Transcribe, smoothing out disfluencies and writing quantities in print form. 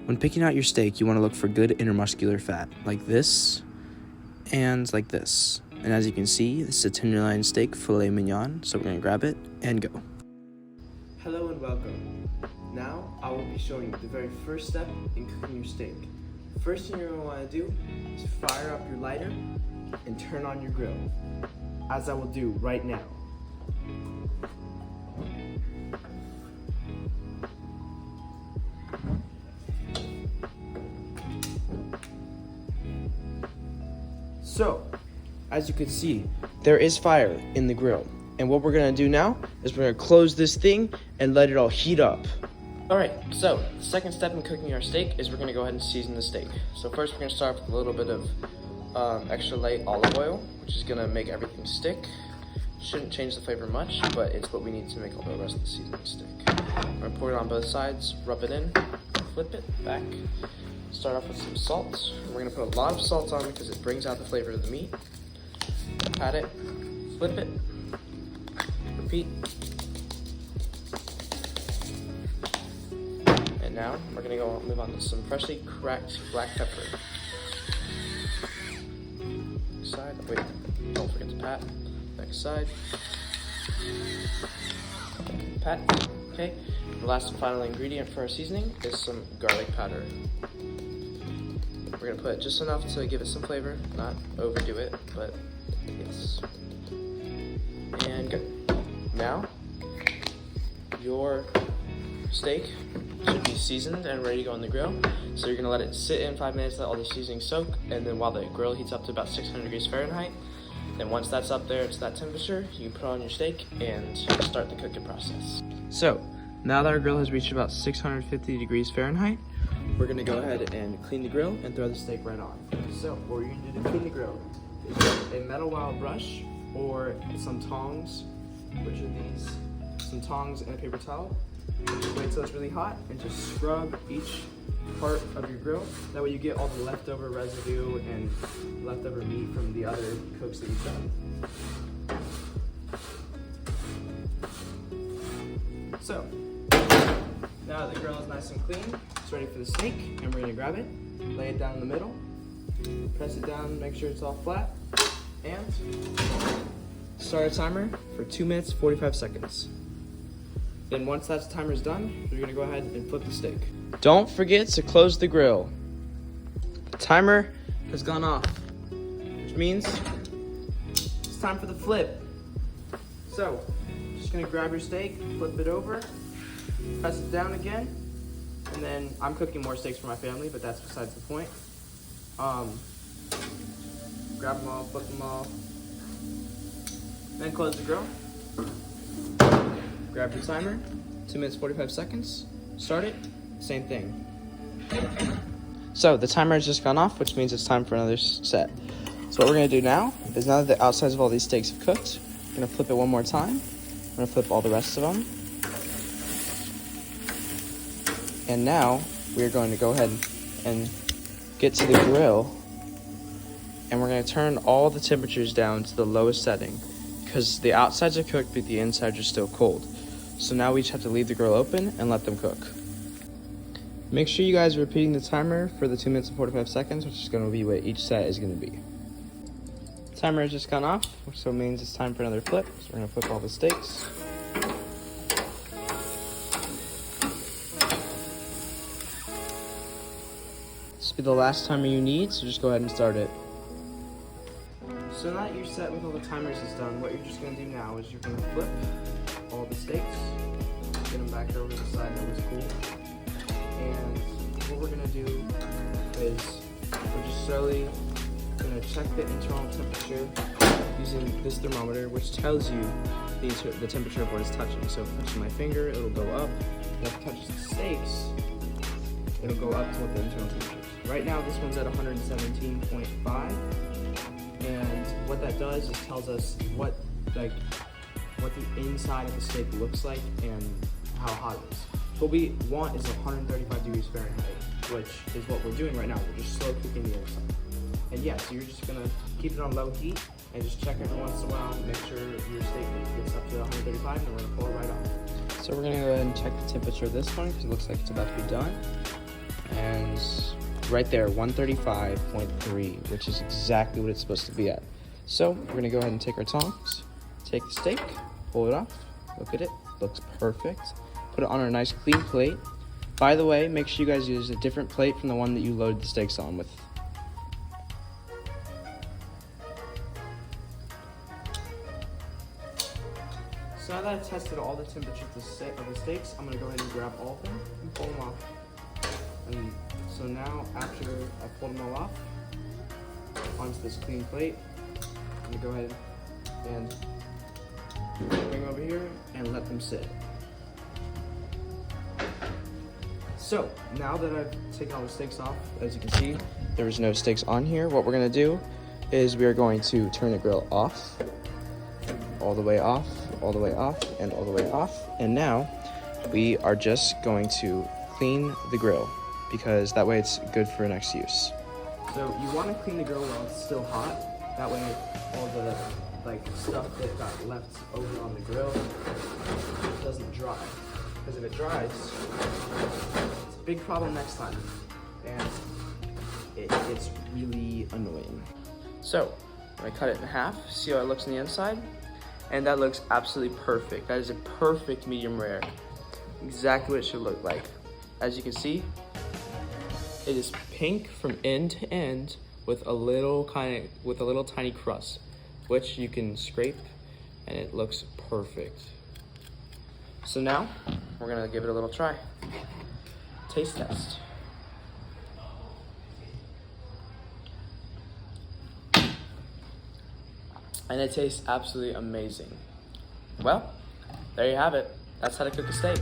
When picking out your steak, you want to look for good intermuscular fat, like this and like this. And as you can see, this is a tenderloin steak filet mignon, so we're going to grab it and go. Hello and welcome. Now I will be showing you the very first step in cooking your steak. The first thing you're going to want to do is fire up your lighter and turn on your grill, as I will do right now. So, as you can see, there is fire in the grill. And what we're gonna do now is we're gonna close this thing and let it all heat up. All right, so the second step in cooking our steak is we're gonna go ahead and season the steak. So first we're gonna start with a little bit of extra light olive oil, which is gonna make everything stick. Shouldn't change the flavor much, but it's what we need to make all the rest of the seasoning stick. We're gonna pour it on both sides, rub it in, flip it back. Start off with some salt. We're gonna put a lot of salt on because it brings out the flavor of the meat. Pat it, flip it, repeat. And now we're gonna move on to some freshly cracked black pepper. Side, wait, don't forget to pat. Next side. Pat, okay. The last and final ingredient for our seasoning is some garlic powder. We're gonna put just enough to give it some flavor, not overdo it, but yes. And good. Now, your steak should be seasoned and ready to go on the grill. So you're gonna let it sit in 5 minutes, let all the seasoning soak, and then while the grill heats up to about 600 degrees Fahrenheit, then once that's up there to that temperature, you can put on your steak and start the cooking process. So, now that our grill has reached about 650 degrees Fahrenheit, we're gonna go ahead and clean the grill and throw the steak right on. So what we're gonna do to clean the grill is get a metal wire brush or some tongs, which are these, some tongs and a paper towel. Just wait till it's really hot and just scrub each part of your grill. That way you get all the leftover residue and leftover meat from the other cooks that you've done. So, now that the grill is nice and clean, it's ready for the steak, and we're gonna grab it, lay it down in the middle, press it down, make sure it's all flat, and start a timer for 2 minutes, 45 seconds. Then once that timer's done, we're gonna go ahead and flip the steak. Don't forget to close the grill. The timer has gone off, which means it's time for the flip. So, just gonna grab your steak, flip it over, press it down again, and then I'm cooking more steaks for my family, but that's besides the point. Grab them all, flip them all, then close the grill. Grab your timer, 2 minutes, 45 seconds, start it, same thing. So the timer has just gone off, which means it's time for another set. So what we're gonna do now is, now that the outsides of all these steaks have cooked, we're gonna flip it one more time. I'm gonna flip all the rest of them. And now we're going to go ahead and get to the grill, and we're going to turn all the temperatures down to the lowest setting because the outsides are cooked but the insides are still cold. So now we just have to leave the grill open and let them cook. Make sure you guys are repeating the timer for the 2 minutes and 45 seconds, which is going to be what each set is going to be. The timer has just gone off, which so means it's time for another flip. So we're going to flip all the steaks. This will be the last timer you need, so just go ahead and start it. So now that you're set with all the timers is done, what you're just going to do now is you're going to flip all the steaks, get them back over to the side that was cool, and what we're going to do is we're just slowly going to check the internal temperature using this thermometer, which tells you the temperature of what it's touching. So if it touches my finger, it'll go up, and if it touches the steaks, it'll go up to what the internal temperature is. Right now, this one's at 117.5, and what that does is tells us what the inside of the steak looks like and how hot it is. What we want is 135 degrees Fahrenheit, which is what we're doing right now. We're just slow cooking the inside. And yeah, so you're just gonna keep it on low heat and just check every once in a while, make sure your steak gets up to 135, and then we're gonna pull it right off. So we're gonna go ahead and check the temperature of this one because it looks like it's about to be done. And right there, 135.3, which is exactly what it's supposed to be at. So we're gonna go ahead and take our tongs, take the steak, pull it off, look at it, looks perfect. Put it on a nice clean plate. By the way, make sure you guys use a different plate from the one that you loaded the steaks on with. So now that I've tested all the temperatures of the steaks, I'm gonna go ahead and grab all of them and pull them off. And so now, after I pulled them all off, onto this clean plate, I'm gonna go ahead and bring them over here and let them sit. So now that I've taken all the steaks off, as you can see, there is no steaks on here. What we're gonna do is we are going to turn the grill off, all the way off, all the way off, and all the way off. And now we are just going to clean the grill because that way it's good for next use. So you want to clean the grill while it's still hot. That way all the stuff that got left over on the grill doesn't dry. Because if it dries, it's a big problem next time. And it's really annoying. So I cut it in half, see how it looks on the inside? And that looks absolutely perfect. That is a perfect medium rare. Exactly what it should look like. As you can see, it is pink from end to end with a little tiny crust, which you can scrape and it looks perfect. So now we're gonna give it a little try. Taste test. And it tastes absolutely amazing. Well, there you have it. That's how to cook a steak.